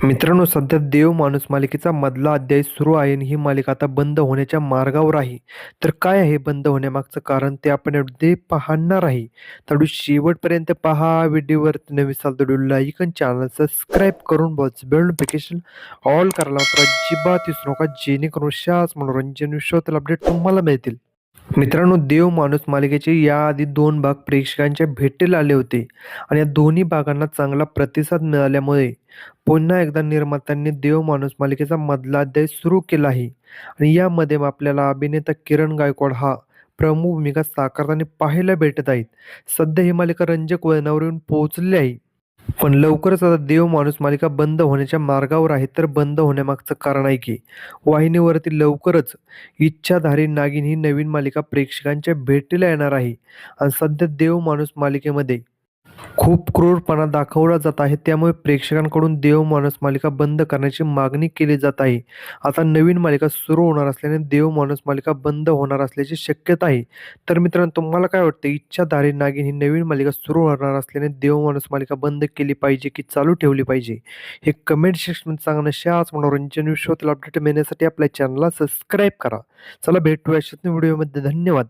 मित्रांनो, सध्या देव माणूस मालिकेचा मधला अध्याय सुरू आहे आणि ही मालिका आता बंद होण्याच्या मार्गावर आहे. तर काय आहे बंद होण्यामागचं कारण ते आपण अगदी पाहणार आहे. तर शेवटपर्यंत पहा. व्हिडिओवर नवीन असाल तर व्हिडिओ लाईक आणि चॅनल सबस्क्राईब करून बेल नोटिफिकेशन ऑल करायला तर अजिबात विसरू नका, जेणेकरून अशाच मनोरंजन विश्वातील अपडेट तुम्हाला मिळतील. मित्रांनो, देव माणूस मालिकेचे याआधी 2 भाग प्रेक्षकांच्या भेटीला आले होते आणि या दोन्ही भागांना चांगला प्रतिसाद मिळाल्यामुळे पुन्हा एकदा निर्मात्यांनी देव माणूस मालिकेचा मधला अध्याय सुरू केला आहे. आणि यामध्ये आपल्याला अभिनेता किरण गायकवाड हा प्रमुख भूमिका साकारताना पाहायला भेटत आहेत. सध्या ही मालिका रंजक वळणावर येऊन पोहोचली आहे. पण लवकरच आता देव माणूस मालिका बंद होण्याच्या मार्गावर आहे. तर बंद होण्यामागचं कारण आहे की वाहिनीवरती लवकरच इच्छाधारी नागिन ही नवीन मालिका प्रेक्षकांच्या भेटीला येणार आहे. आणि सध्या देव माणूस मालिकेमध्ये खूप क्रूरपणा दाखवला जात आहे. त्यामुळे प्रेक्षकांकडून देव माणूस मालिका बंद करण्याची मागणी केली जात आहे. आता नवीन मालिका सुरू होणार असल्याने देव माणूस मालिका बंद होणार असल्याची शक्यता आहे. तर मित्रांनो, तुम्हाला काय वाटतं? इच्छाधारी नागिन ही नवीन मालिका सुरू होणार असल्याने देव माणूस मालिका बंद केली पाहिजे की चालू ठेवली पाहिजे? हे कमेंट सेक्शनमध्ये सांगा. अशाच मनोरंजन विश्वातील अपडेट मिळण्यासाठी आपल्या चॅनलला सबस्क्राईब करा. चला भेटूया अशाच व्हिडिओमध्ये. धन्यवाद.